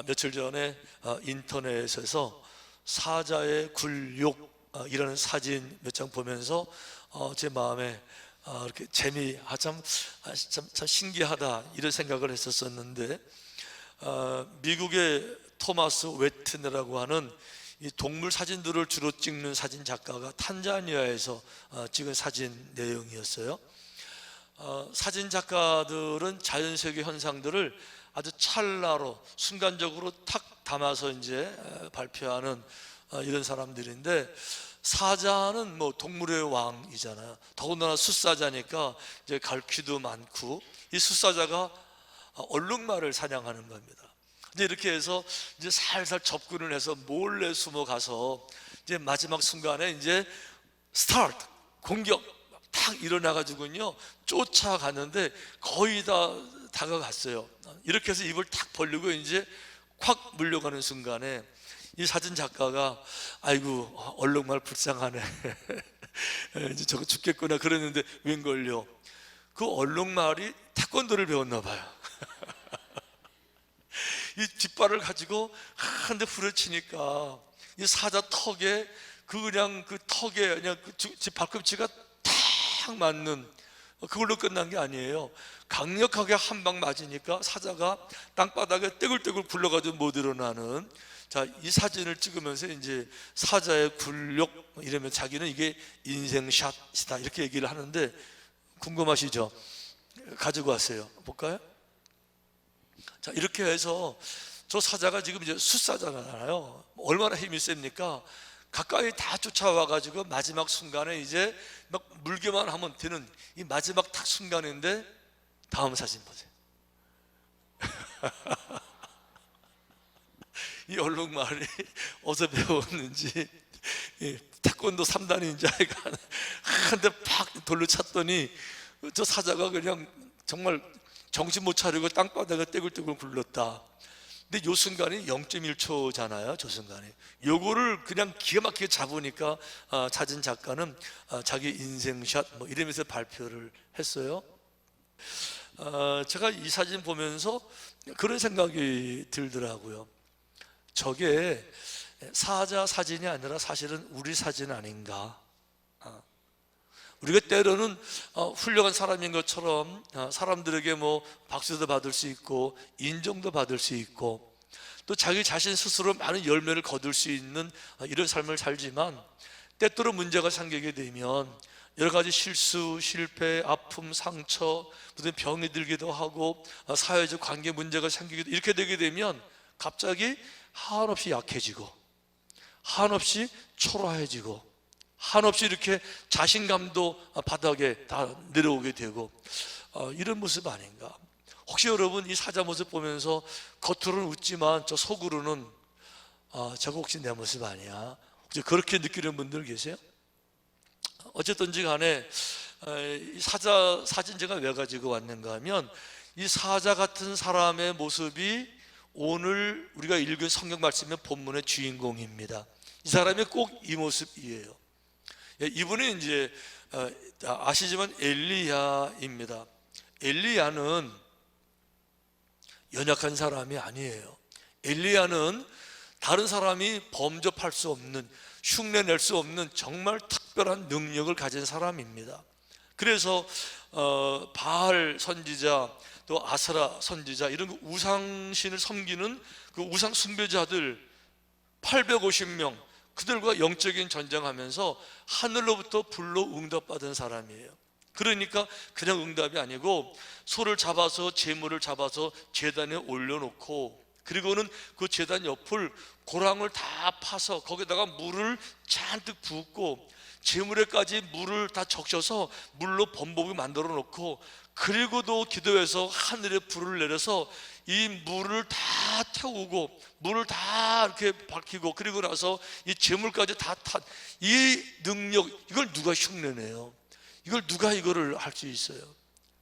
며칠 전에 인터넷에서 사자의 굴욕 이라는 사진 몇 장 보면서 제 마음에 이렇게 참 신기하다 이런 생각을 했었는데, 미국의 토마스 웨트너라고 하는 이 동물 사진들을 주로 찍는 사진 작가가 탄자니아에서 찍은 사진 내용이었어요. 사진 작가들은 자연 세계 현상들을 아주 찰나로 순간적으로 탁 담아서 이제 발표하는 이런 사람들인데, 사자는 뭐 동물의 왕이잖아요. 더군다나 숫사자니까 이제 갈퀴도 많고, 이 숫사자가 얼룩말을 사냥하는 겁니다. 이제 이렇게 해서 이제 살살 접근을 해서 몰래 숨어 가서 이제 마지막 순간에 이제 스타트 공격 탁 일어나가지고요 쫓아갔는데 거의 다 다가갔어요. 이렇게 해서 입을 탁 벌리고 이제 콱 물려가는 순간에 이 사진 작가가 아이고 얼룩말 불쌍하네 이제 저거 죽겠구나 그랬는데 웬걸요, 그 얼룩말이 태권도를 배웠나 봐요. 이 뒷발을 가지고 한 대 후려치니까 이 사자 턱에 그냥 그 발꿈치가 탁 맞는, 그걸로 끝난 게 아니에요. 강력하게 한 방 맞으니까 사자가 땅바닥에 떼굴떼굴 굴러가지고 못 일어나는. 자, 이 사진을 찍으면서 이제 사자의 굴욕 이러면 자기는 이게 인생샷이다 이렇게 얘기를 하는데, 궁금하시죠? 가지고 왔어요. 볼까요? 자, 이렇게 해서 저 사자가 지금 이제 숫사자잖아요. 얼마나 힘이 셉니까? 가까이 다 쫓아와가지고 마지막 순간에 이제 막 물기만 하면 되는 이 마지막 딱 순간인데, 다음 사진 보세요. 이 얼룩말이 어디서 배웠는지 태권도 3단인지 아이가 한 대 팍 돌로 찼더니 저 사자가 그냥 정말 정신 못 차리고 땅바닥에 떼굴떼굴 굴렀다. 근데 요 순간이 0.1초잖아요. 저 순간에 요거를 그냥 기가 막히게 잡으니까 사진 작가는 자기 인생샷 뭐 이러면서 발표를 했어요. 제가 이 사진 보면서 그런 생각이 들더라고요. 저게 사자 사진이 아니라 사실은 우리 사진 아닌가. 우리가 때로는 훌륭한 사람인 것처럼 사람들에게 뭐 박수도 받을 수 있고 인정도 받을 수 있고 또 자기 자신 스스로 많은 열매를 거둘 수 있는 이런 삶을 살지만, 때때로 문제가 생기게 되면 여러 가지 실수, 실패, 아픔, 상처, 무슨 병이 들기도 하고 사회적 관계 문제가 생기기도, 이렇게 되게 되면 갑자기 한없이 약해지고 한없이 초라해지고 한없이 이렇게 자신감도 바닥에 다 내려오게 되고 이런 모습 아닌가. 혹시 여러분 이 사자 모습 보면서 겉으로는 웃지만 저 속으로는 저거 혹시 내 모습 아니야? 혹시 그렇게 느끼는 분들 계세요? 어쨌든지 간에 이 사자 사진 제가 왜 가지고 왔는가 하면, 이 사자 같은 사람의 모습이 오늘 우리가 읽은 성경 말씀의 본문의 주인공입니다. 이 사람이 꼭 이 모습이에요. 이분은 이제 아시지만 엘리야입니다. 엘리야는 연약한 사람이 아니에요. 엘리야는 다른 사람이 범접할 수 없는, 흉내낼 수 없는 정말 특별한 능력을 가진 사람입니다. 그래서 바알 선지자 또 아스라 선지자 이런 우상신을 섬기는 그 우상 숭배자들 850명 그들과 영적인 전쟁하면서 하늘로부터 불로 응답받은 사람이에요. 그러니까 그냥 응답이 아니고 소를 잡아서 제물을 잡아서 제단에 올려놓고, 그리고는 그 제단 옆을 고랑을 다 파서 거기다가 물을 잔뜩 붓고 제물에까지 물을 다 적셔서 물로 범벅을 만들어 놓고, 그리고도 기도해서 하늘에 불을 내려서 이 물을 다 태우고 물을 다 이렇게 밝히고, 그리고 나서 이 제물까지 다 이 능력, 이걸 누가 흉내내요? 이걸 누가 이거를 할 수 있어요?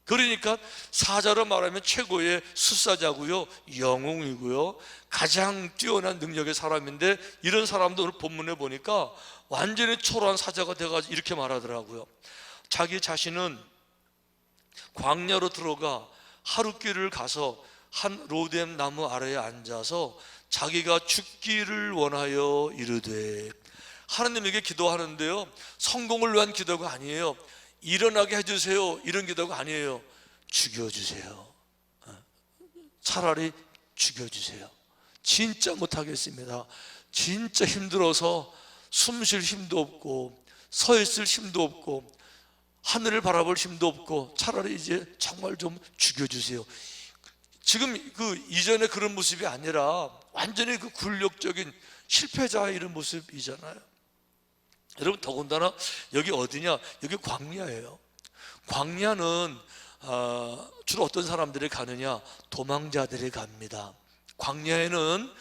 그러니까 사자로 말하면 최고의 숫사자고요, 영웅이고요, 가장 뛰어난 능력의 사람인데, 이런 사람도 오늘 본문에 보니까 완전히 초라한 사자가 돼가지고 이렇게 말하더라고요. 자기 자신은 광야로 들어가 하룻길을 가서 한 로뎀 나무 아래에 앉아서 자기가 죽기를 원하여 이르되, 하나님에게 기도하는데요, 성공을 위한 기도가 아니에요. 일어나게 해주세요, 이런 기도가 아니에요. 죽여주세요. 차라리 죽여주세요. 진짜 못하겠습니다. 진짜 힘들어서 숨 쉴 힘도 없고 서 있을 힘도 없고 하늘을 바라볼 힘도 없고 차라리 이제 정말 좀 죽여주세요. 지금 그 이전에 그런 모습이 아니라 완전히 그 굴욕적인 실패자의 이런 모습이잖아요. 여러분, 더군다나 여기 어디냐? 여기 광야예요. 광야는 주로 어떤 사람들이 가느냐? 도망자들이 갑니다. 광야에는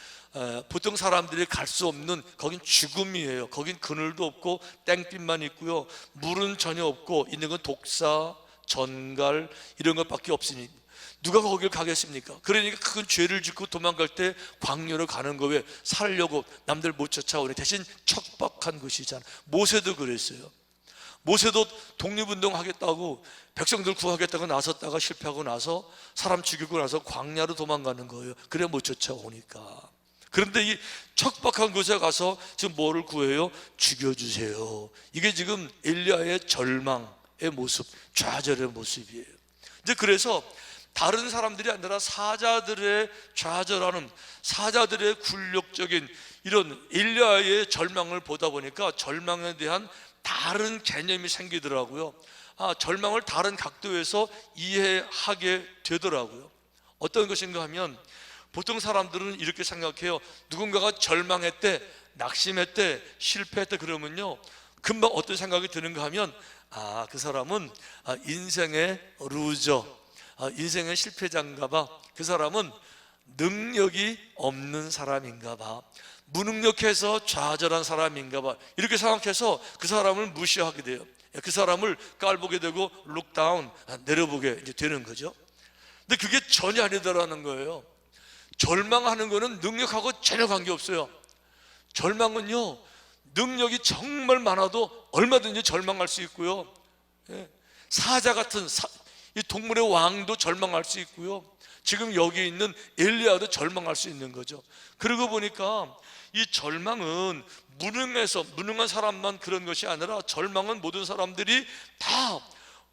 보통 사람들이 갈 수 없는, 거긴 죽음이에요. 거긴 그늘도 없고 땡빛만 있고요, 물은 전혀 없고 있는 건 독사, 전갈 이런 것밖에 없으니 누가 거길 가겠습니까? 그러니까 큰 죄를 짓고 도망갈 때 광야로 가는 거, 왜? 살려고 남들 못 쫓아오니. 대신 척박한 곳이잖아요. 모세도 그랬어요. 모세도 독립운동 하겠다고 백성들 구하겠다고 나섰다가 실패하고 나서 사람 죽이고 나서 광야로 도망가는 거예요. 그래 못 쫓아오니까. 그런데 이 척박한 곳에 가서 지금 뭐를 구해요? 죽여주세요. 이게 지금 엘리야의 절망의 모습, 좌절의 모습이에요. 이제 그래서 다른 사람들이 아니라 사자들의 좌절하는, 사자들의 굴욕적인 이런 엘리야의 절망을 보다 보니까 절망에 대한 다른 개념이 생기더라고요. 절망을 다른 각도에서 이해하게 되더라고요. 어떤 것인가 하면, 보통 사람들은 이렇게 생각해요. 누군가가 절망했대, 낙심했대, 실패했대 그러면요, 금방 어떤 생각이 드는가 하면, 그 사람은 인생의 루저, 인생의 실패자인가 봐. 그 사람은 능력이 없는 사람인가 봐. 무능력해서 좌절한 사람인가 봐. 이렇게 생각해서 그 사람을 무시하게 돼요. 그 사람을 깔보게 되고 룩다운, 내려보게 이제 되는 거죠. 근데 그게 전혀 아니더라는 거예요. 절망하는 거는 능력하고 전혀 관계없어요. 절망은요, 능력이 정말 많아도 얼마든지 절망할 수 있고요, 사자 같은 이 동물의 왕도 절망할 수 있고요, 지금 여기 있는 엘리야도 절망할 수 있는 거죠. 그러고 보니까 이 절망은 무능한 사람만 그런 것이 아니라, 절망은 모든 사람들이 다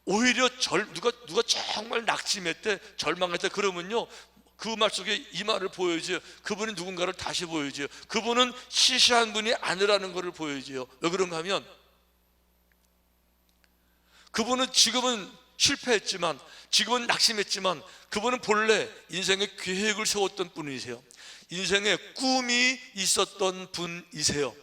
오히려 누가 정말 낙심했대, 절망했대 그러면요, 그 말 속에 이 말을 보여줘요. 그분이 누군가를 다시 보여줘요. 그분은 시시한 분이 아니라는 것을 보여줘요. 왜 그런가 하면, 그분은 지금은 실패했지만, 지금은 낙심했지만, 그분은 본래 인생에 계획을 세웠던 분이세요. 인생에 꿈이 있었던 분이세요.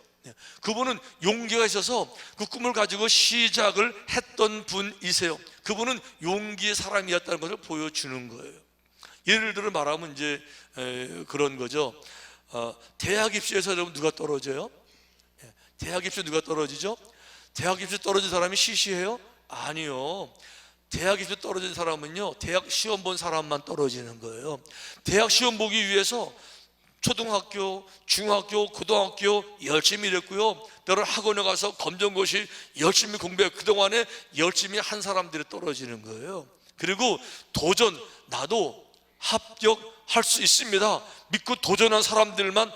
그분은 용기가 있어서 그 꿈을 가지고 시작을 했던 분이세요. 그분은 용기의 사람이었다는 것을 보여주는 거예요. 예를 들어 말하면 이제 그런 거죠. 대학 입시에서 여러분 누가 떨어져요? 대학 입시 누가 떨어지죠? 대학 입시 떨어진 사람이 시시해요? 아니요. 대학 입시 떨어진 사람은요, 대학 시험 본 사람만 떨어지는 거예요. 대학 시험 보기 위해서 초등학교, 중학교, 고등학교 열심히 일했고요, 때로 학원에 가서 검정고시 열심히 공부해 그동안에 열심히 한 사람들이 떨어지는 거예요. 그리고 도전, 나도 합격할 수 있습니다 믿고 도전한 사람들만,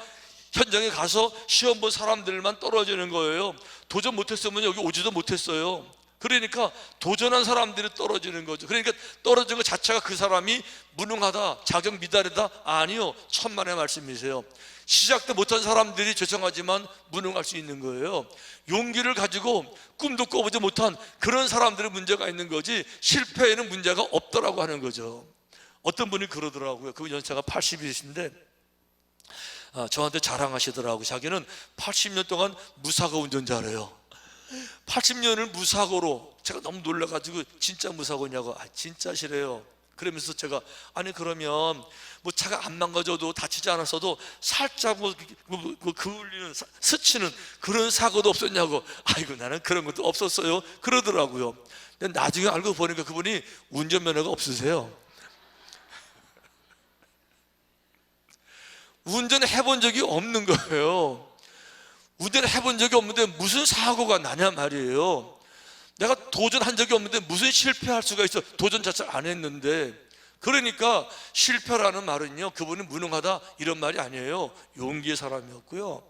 현장에 가서 시험 본 사람들만 떨어지는 거예요. 도전 못했으면 여기 오지도 못했어요. 그러니까 도전한 사람들이 떨어지는 거죠. 그러니까 떨어진 것 자체가 그 사람이 무능하다, 자격 미달이다? 아니요, 천만의 말씀이세요. 시작도 못한 사람들이 죄송하지만 무능할 수 있는 거예요. 용기를 가지고 꿈도 꿔보지 못한 그런 사람들의 문제가 있는 거지, 실패에는 문제가 없더라고 하는 거죠. 어떤 분이 그러더라고요. 그 연세가 80이신데 저한테 자랑하시더라고요. 자기는 80년 동안 무사고 운전자래요. 80년을 무사고로. 제가 너무 놀라가지고 진짜 무사고냐고. 진짜시래요. 그러면서 제가, 아니 그러면 뭐 차가 안 망가져도 다치지 않았어도 살짝 그을리는, 스치는 그런 사고도 없었냐고. 아이고 나는 그런 것도 없었어요 그러더라고요. 근데 나중에 알고 보니까 그분이 운전면허가 없으세요. 운전해 본 적이 없는 거예요. 운전을 해본 적이 없는데 무슨 사고가 나냐 말이에요. 내가 도전한 적이 없는데 무슨 실패할 수가 있어. 도전 자체를 안 했는데. 그러니까 실패라는 말은요, 그분은 무능하다 이런 말이 아니에요. 용기의 사람이었고요,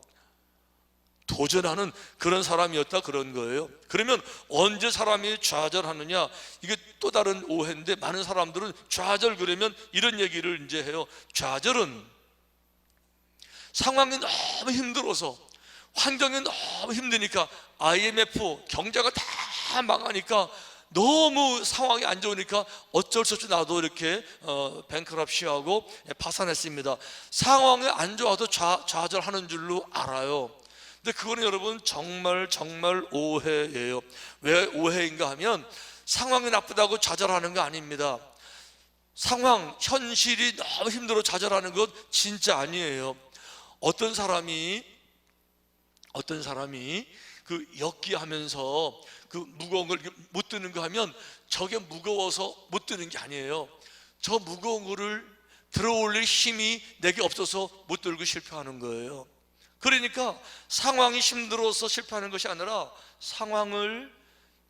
도전하는 그런 사람이었다, 그런 거예요. 그러면 언제 사람이 좌절하느냐, 이게 또 다른 오해인데, 많은 사람들은 좌절 그러면 이런 얘기를 이제 해요. 좌절은 상황이 너무 힘들어서, 환경이 너무 힘드니까, IMF 경제가 다 망하니까, 너무 상황이 안 좋으니까 어쩔 수 없이 나도 이렇게 뱅크럽시하고 파산했습니다. 상황이 안 좋아도 좌절하는 줄로 알아요. 근데 그거는 여러분 정말 오해예요. 왜 오해인가 하면, 상황이 나쁘다고 좌절하는 거 아닙니다. 상황, 현실이 너무 힘들어 좌절하는 것 진짜 아니에요. 어떤 사람이 그 역기하면서 그 무거운 걸 못 드는 거 하면, 저게 무거워서 못 드는 게 아니에요. 저 무거운 거를 들어 올릴 힘이 내게 없어서 못 들고 실패하는 거예요. 그러니까 상황이 힘들어서 실패하는 것이 아니라, 상황을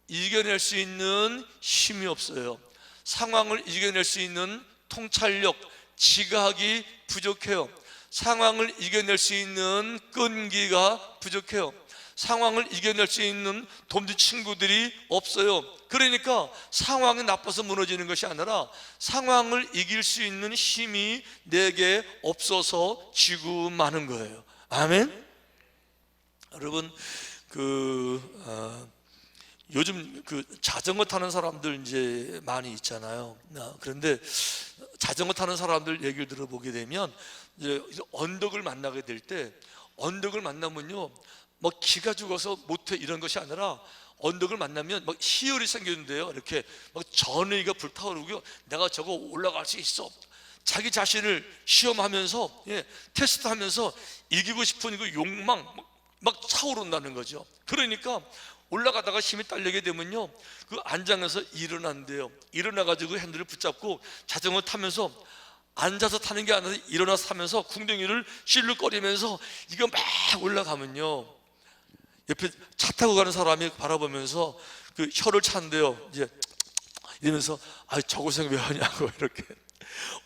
이겨낼 수 있는 힘이 없어요. 상황을 이겨낼 수 있는 통찰력, 지각이 부족해요. 상황을 이겨낼 수 있는 끈기가 부족해요. 상황을 이겨낼 수 있는 돕는 친구들이 없어요. 그러니까 상황이 나빠서 무너지는 것이 아니라, 상황을 이길 수 있는 힘이 내게 없어서 지고 마는 거예요. 아멘. 여러분, 요즘 자전거 타는 사람들 이제 많이 있잖아요. 그런데 자전거 타는 사람들 얘기를 들어보게 되면, 이제 언덕을 만나게 될 때, 언덕을 만나면요, 뭐 기가 죽어서 못해 이런 것이 아니라, 언덕을 만나면 막 희열이 생기는데요, 이렇게 막 전의가 불타오르고요, 내가 저거 올라갈 수 있어, 자기 자신을 시험하면서, 테스트하면서 이기고 싶은 그 욕망 막 차오른다는 거죠. 그러니까 올라가다가 힘이 딸리게 되면요, 그 안장에서 일어난대요. 일어나가지고 핸들을 붙잡고 자전거 타면서, 앉아서 타는 게 아니라 일어나서 타면서 궁둥이를 실룩거리면서 이거 막 올라가면요, 옆에 차 타고 가는 사람이 바라보면서 그 혀를 찬대요. 이제 이러면서, 아, 저 고생 왜 하냐고, 이렇게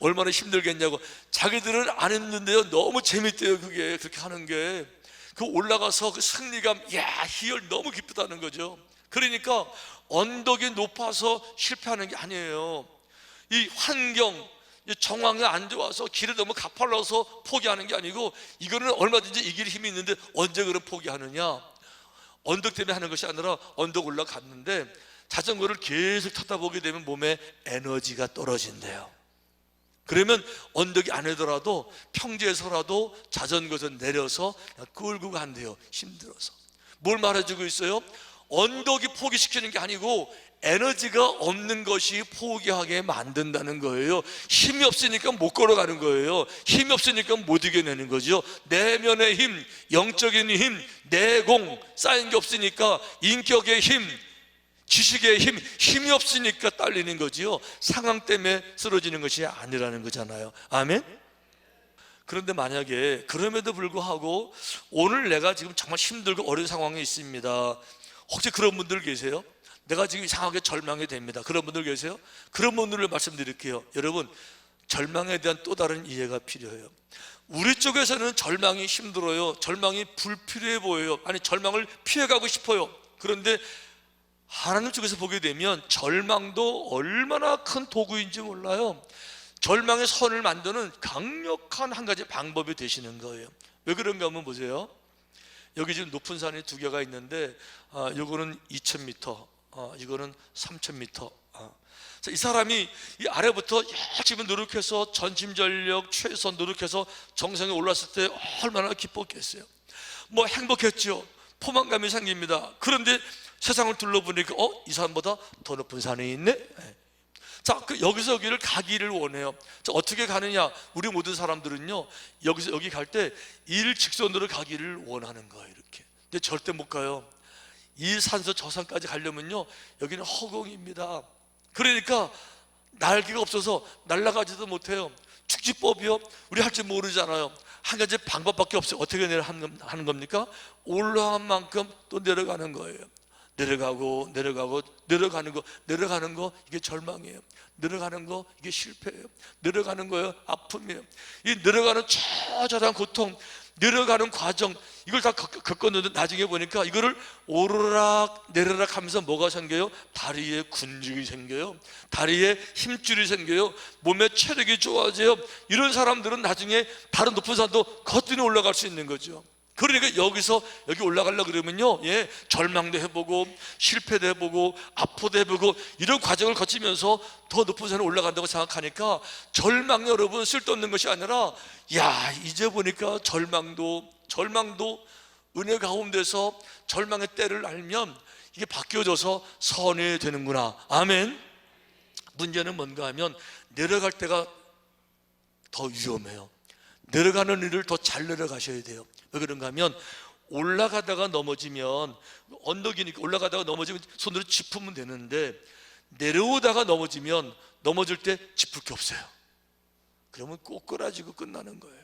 얼마나 힘들겠냐고. 자기들은 안 했는데요, 너무 재밌대요. 그게 그렇게 하는 게. 그 올라가서 그 승리감, 야, 희열 너무 기쁘다는 거죠. 그러니까 언덕이 높아서 실패하는 게 아니에요. 이 환경, 이 정황이 안 좋아서 길에 너무 가팔라서 포기하는 게 아니고, 이거는 얼마든지 이길 힘이 있는데 언제 그런 포기하느냐. 언덕 때문에 하는 것이 아니라, 언덕 올라갔는데 자전거를 계속 타다 보게 되면 몸에 에너지가 떨어진대요. 그러면 언덕이 아니더라도 평지에서라도 자전거에서 내려서 끌고 간대요, 힘들어서. 뭘 말해주고 있어요? 언덕이 포기시키는 게 아니고, 에너지가 없는 것이 포기하게 만든다는 거예요. 힘이 없으니까 못 걸어가는 거예요. 힘이 없으니까 못 이겨내는 거죠. 내면의 힘, 영적인 힘, 내공 쌓인 게 없으니까, 인격의 힘, 지식의 힘, 힘이 없으니까 딸리는 거지요. 상황 때문에 쓰러지는 것이 아니라는 거잖아요. 아멘. 그런데 만약에 그럼에도 불구하고 오늘 내가 지금 정말 힘들고 어려운 상황에 있습니다. 혹시 그런 분들 계세요? 내가 지금 이상하게 절망이 됩니다. 그런 분들 계세요? 그런 분들을 말씀드릴게요. 여러분, 절망에 대한 또 다른 이해가 필요해요. 우리 쪽에서는 절망이 힘들어요. 절망이 불필요해 보여요. 아니, 절망을 피해가고 싶어요. 그런데 하나님 쪽에서 보게 되면 절망도 얼마나 큰 도구인지 몰라요. 절망의 선을 만드는 강력한 한 가지 방법이 되시는 거예요. 왜 그런가 하면 보세요. 여기 지금 높은 산이 두 개가 있는데, 이거는 2000m, 이거는 3000m. 이 사람이 이 아래부터 열심히 노력해서 전심전력 최선 노력해서 정상에 올랐을 때 얼마나 기뻤겠어요. 뭐 행복했죠. 포만감이 생깁니다. 그런데 세상을 둘러보니까, 이 산보다 더 높은 산이 있네. 자, 여기서 여기를 가기를 원해요. 자, 어떻게 가느냐? 우리 모든 사람들은요, 여기서 여기 갈 때 일직선으로 가기를 원하는 거예요. 이렇게. 근데 절대 못 가요. 이 산에서 저 산까지 가려면요, 여기는 허공입니다. 그러니까 날개가 없어서 날아가지도 못해요. 축지법이요, 우리 할 줄 모르잖아요. 한 가지 방법밖에 없어요. 어떻게 하는 겁니까? 올라간 만큼 또 내려가는 거예요. 내려가고 내려가는 거 이게 절망이에요. 내려가는 거 이게 실패예요. 내려가는 거예요, 아픔이에요. 이 내려가는 처절한 고통, 내려가는 과정, 이걸 다 겪었는데 나중에 보니까 이거를 오르락 내리락 하면서 뭐가 생겨요? 다리에 근육이 생겨요. 다리에 힘줄이 생겨요. 몸에 체력이 좋아져요. 이런 사람들은 나중에 다른 높은 산도 거뜬히 올라갈 수 있는 거죠. 그러니까 여기서 여기 올라가려고 그러면요, 절망도 해보고 실패도 해보고 아파도 해보고 이런 과정을 거치면서 더 높은 산에 올라간다고 생각하니까 절망, 여러분, 쓸데없는 것이 아니라, 야, 이제 보니까 절망도 은혜 가운데서 절망의 때를 알면 이게 바뀌어져서 선이 되는구나. 아멘. 문제는 뭔가 하면 내려갈 때가 더 위험해요. 내려가는 일을 더 잘 내려가셔야 돼요. 왜 그런가 하면 올라가다가 넘어지면, 언덕이니까 올라가다가 넘어지면 손으로 짚으면 되는데, 내려오다가 넘어질 때 짚을 게 없어요. 그러면 꼬꾸라지고 끝나는 거예요.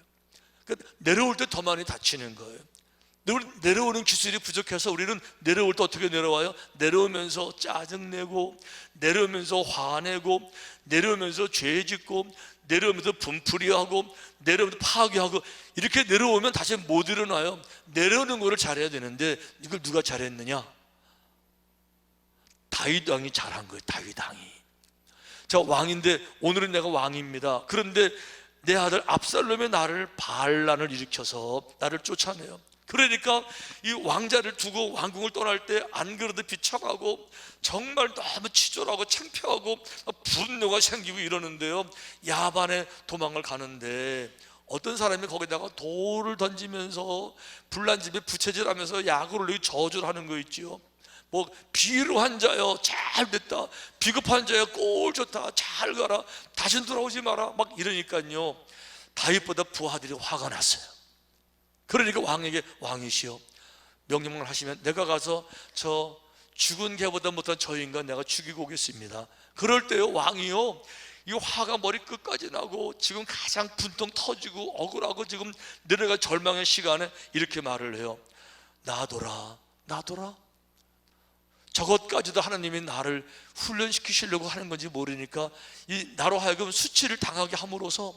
그러니까 내려올 때 더 많이 다치는 거예요. 내려오는 기술이 부족해서 우리는 내려올 때 어떻게 내려와요? 내려오면서 짜증내고, 내려오면서 화내고, 내려오면서 죄짓고, 내려오면서 분풀이하고, 내려오면서 파괴하고, 이렇게 내려오면 다시 못 일어나요. 내려오는 거를 잘해야 되는데 이걸 누가 잘했느냐? 다윗 왕이 잘한 거예요. 다윗 왕이. 저 왕인데, 오늘은 내가 왕입니다. 그런데 내 아들 압살롬이 나를 반란을 일으켜서 나를 쫓아내요. 그러니까 이 왕자를 두고 왕궁을 떠날 때 안 그래도 비쳐가고 정말 너무 치졸하고 창피하고 분노가 생기고 이러는데요, 야반에 도망을 가는데 어떤 사람이 거기다가 돌을 던지면서 불난집에 부채질하면서 약을 올리고 저주를 하는 거 있지요. 뭐 비루한 자여 잘 됐다, 비겁한 자여 꼴 좋다, 잘 가라, 다신 돌아오지 마라, 막 이러니까요, 다윗보다 부하들이 화가 났어요. 그러니까 왕에게, 왕이시여, 명령을 하시면 내가 가서 저 죽은 개보다 못한 저 인간 내가 죽이고 오겠습니다. 그럴 때요, 왕이요, 이 화가 머리 끝까지 나고 지금 가장 분통 터지고 억울하고 지금 내려갈 절망의 시간에 이렇게 말을 해요. 놔둬라. 저것까지도 하나님이 나를 훈련시키시려고 하는 건지 모르니까 이 나로 하여금 수치를 당하게 함으로써,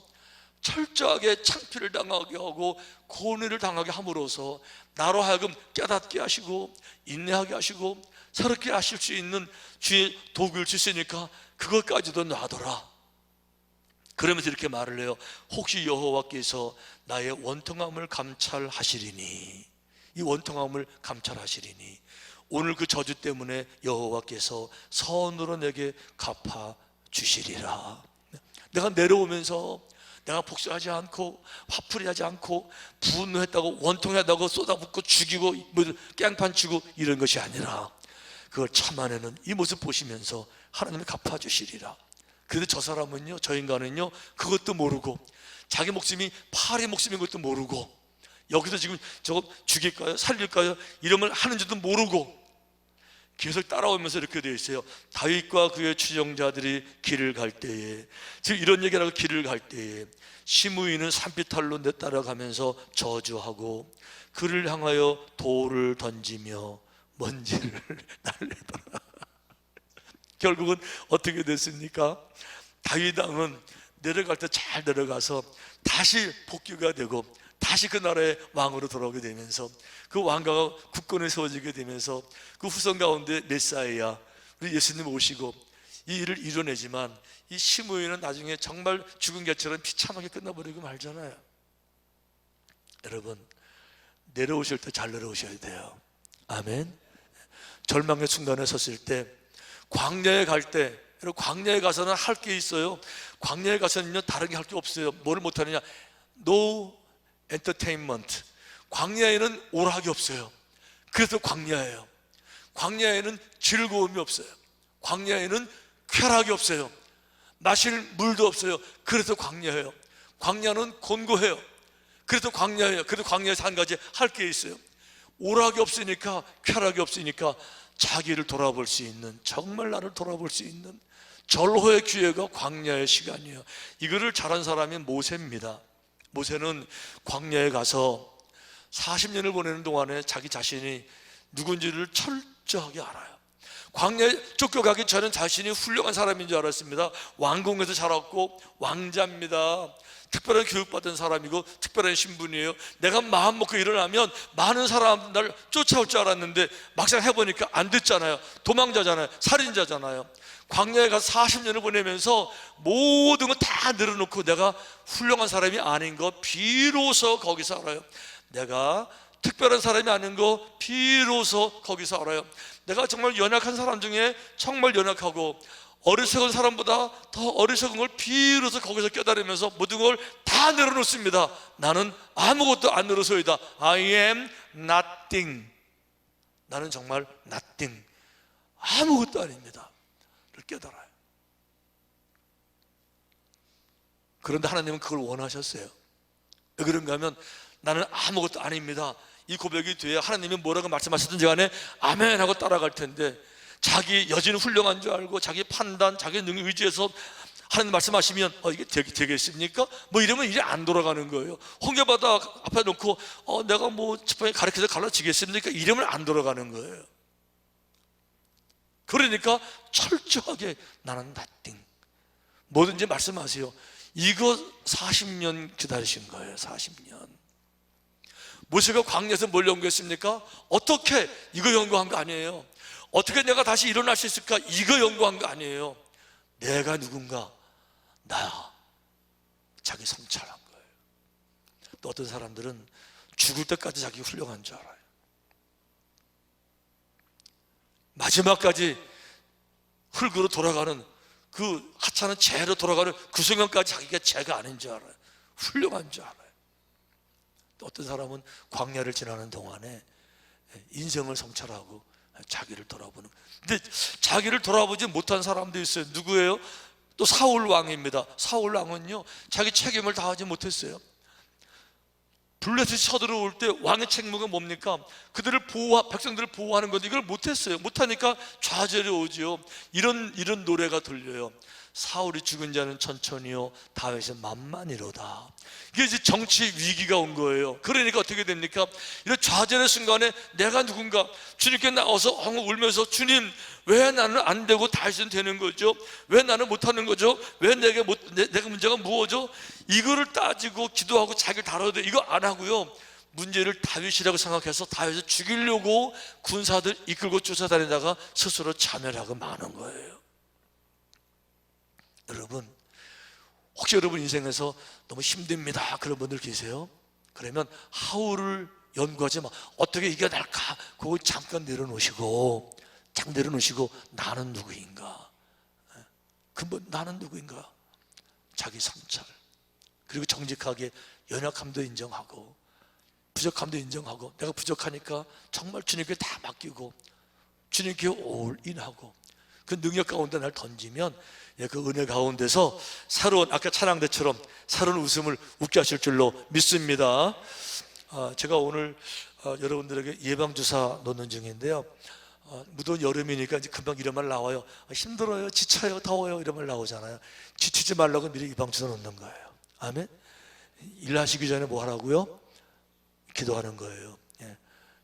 철저하게 창피를 당하게 하고 고뇌를 당하게 함으로써 나로 하여금 깨닫게 하시고 인내하게 하시고 새롭게 하실 수 있는 주의 도구를 주시니까 그것까지도 놔둬라. 그러면서 이렇게 말을 해요. 혹시 여호와께서 나의 원통함을 감찰하시리니, 이 원통함을 감찰하시리니 오늘 그 저주 때문에 여호와께서 선으로 내게 갚아 주시리라. 내가 내려오면서 내가 복수하지 않고 화풀이하지 않고 분노했다고 원통했다고 쏟아붓고 죽이고 깽판 치고 이런 것이 아니라 그걸 참아내는 이 모습 보시면서 하나님이 갚아주시리라. 그런데 저 사람은요, 저 인간은요, 그것도 모르고 자기 목숨이 파리 목숨인 것도 모르고 여기서 지금 저거 죽일까요? 살릴까요? 이름을 하는지도 모르고 계속 따라오면서 이렇게 되어 있어요. 다윗과 그의 추종자들이 길을 갈 때에, 즉 이런 얘기를 하고 길을 갈 때에 시므이는 산비탈로 따라가면서 저주하고 그를 향하여 돌을 던지며 먼지를 날리더라. 결국은 어떻게 됐습니까? 다윗 왕은 내려갈 때 잘 내려가서 다시 복귀가 되고 다시 그 나라의 왕으로 돌아오게 되면서 그 왕가가 국권에 세워지게 되면서 그 후손 가운데 메사이아 우리 예수님 오시고 이 일을 이뤄내지만 이 시므이는 나중에 정말 죽은 개처럼 비참하게 끝나버리고 말잖아요. 여러분, 내려오실 때 잘 내려오셔야 돼요. 아멘. 절망의 순간에 섰을 때, 광야에 갈 때, 여러분, 광야에 가서는 할 게 있어요. 광야에 가서는요, 다른 게 할 게 없어요. 뭘 못하느냐? No 엔터테인먼트. 광야에는 오락이 없어요. 그래서 광야예요. 광야에는 즐거움이 없어요. 광야에는 쾌락이 없어요. 마실 물도 없어요. 그래서 광야예요. 광야는 곤고해요. 그래서 광야예요. 그래서 광야에서 한 가지 할 게 있어요. 오락이 없으니까, 쾌락이 없으니까 자기를 돌아볼 수 있는, 정말 나를 돌아볼 수 있는 절호의 기회가 광야의 시간이에요. 이거를 잘한 사람이 모세입니다. 모세는 광야에 가서 40년을 보내는 동안에 자기 자신이 누군지를 철저하게 알아요. 광야에 쫓겨가기 전엔 자신이 훌륭한 사람인 줄 알았습니다. 왕궁에서 자랐고 왕자입니다. 특별한 교육받은 사람이고 특별한 신분이에요. 내가 마음 먹고 일어나면 많은 사람 날 쫓아올 줄 알았는데 막상 해보니까 안 듣잖아요. 도망자잖아요. 살인자잖아요. 광야에 가서 40년을 보내면서 모든 걸 다 늘어놓고 내가 훌륭한 사람이 아닌 거 비로소 거기서 알아요. 내가 특별한 사람이 아닌 거 비로소 거기서 알아요. 내가 정말 연약한 사람 중에 정말 연약하고 어리석은 사람보다 더 어리석은 걸 비로소 거기서 깨달으면서 모든 걸 다 내려놓습니다. 나는 아무것도 안 늘어서이다. I am nothing. 나는 정말 nothing. 아무것도 아닙니다. 를 깨달아요. 그런데 하나님은 그걸 원하셨어요. 왜 그런가 하면 나는 아무것도 아닙니다. 이 고백이 돼야 하나님이 뭐라고 말씀하시든지 간에 아멘 하고 따라갈 텐데, 자기 여지는 훌륭한 줄 알고 자기 판단, 자기 능력 의지에서 하나님 말씀하시면 이게 되겠습니까? 뭐 이러면 일이 안 돌아가는 거예요. 홍해바다 앞에 놓고 내가 뭐 지팡이 가르쳐서 갈라지겠습니까? 이러면 안 돌아가는 거예요. 그러니까 철저하게 나는 nothing. 뭐든지 말씀하세요. 이거 40년 기다리신 거예요. 40년. 모세가 광야에서 뭘 연구했습니까? 어떻게 이거 연구한 거 아니에요. 어떻게 내가 다시 일어날 수 있을까? 이거 연구한 거 아니에요. 내가 누군가? 나야. 자기 성찰한 거예요. 또 어떤 사람들은 죽을 때까지 자기 훌륭한 줄 알아요. 마지막까지 흙으로 돌아가는 그 하찮은 죄로 돌아가는 그 순간까지 자기가 죄가 아닌 줄 알아요. 훌륭한 줄 알아요. 또 어떤 사람은 광야를 지나는 동안에 인생을 성찰하고 자기를 돌아보는. 근데 자기를 돌아보지 못한 사람도 있어요. 누구예요? 또 사울 왕입니다. 사울 왕은요, 자기 책임을 다하지 못했어요. 블레셋이 쳐들어올 때 왕의 책무가 뭡니까? 그들을 백성들을 보호하는 건데 이걸 못했어요. 못하니까 좌절이 오죠. 이런 노래가 들려요. 사울이 죽은 자는 천천히요, 다윗은 만만이로다. 이게 이제 정치 위기가 온 거예요. 그러니까 어떻게 됩니까? 이런 좌절의 순간에 내가 누군가? 주님께 나와서 엉엉 울면서, 주님, 왜 나는 안 되고 다윗은 되는 거죠? 왜 나는 못하는 거죠? 왜 내가 문제가 무엇이죠? 이거를 따지고 기도하고 자기를 다뤄야 돼. 이거 안 하고요, 문제를 다윗이라고 생각해서 다윗을 죽이려고 군사들 이끌고 쫓아다니다가 스스로 자멸하고 마는 거예요. 여러분, 혹시 여러분 인생에서 너무 힘듭니다 그런 분들 계세요? 그러면 하울을 연구하지 마. 어떻게 이겨낼까? 그거 잠깐 내려놓으시고 나는 누구인가? 나는 누구인가? 자기 성찰, 그리고 정직하게 연약함도 인정하고 부족함도 인정하고, 내가 부족하니까 정말 주님께 다 맡기고 주님께 올인하고 그 능력 가운데 날 던지면 그 은혜 가운데서 새로운, 아까 찬양대처럼 새로운 웃음을 웃게 하실 줄로 믿습니다. 제가 오늘 여러분들에게 예방주사 놓는 중인데요, 무더운 여름이니까 이제 금방 이런 말 나와요. 힘들어요, 지쳐요, 더워요, 이런 말 나오잖아요. 지치지 말라고 미리 예방주사 놓는 거예요. 아멘. 일하시기 전에 뭐 하라고요? 기도하는 거예요.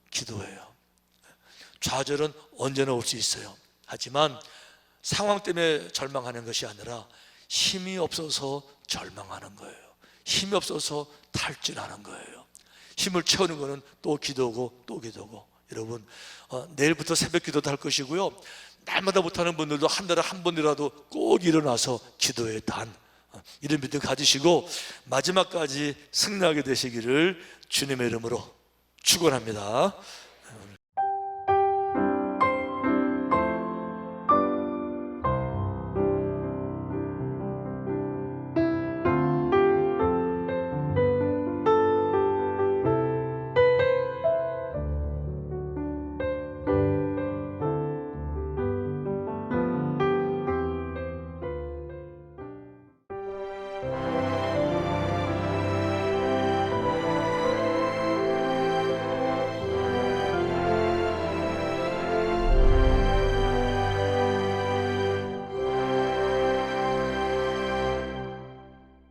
기도해요. 좌절은 언제나 올 수 있어요. 하지만 상황 때문에 절망하는 것이 아니라 힘이 없어서 절망하는 거예요. 힘이 없어서 탈진하는 거예요. 힘을 채우는 것은 또 기도고 또 기도고. 여러분, 내일부터 새벽 기도도 할 것이고요, 날마다 못하는 분들도 한 달에 한 번이라도 꼭 일어나서 기도의 단, 이런 믿음 가지시고 마지막까지 승리하게 되시기를 주님의 이름으로 축원합니다.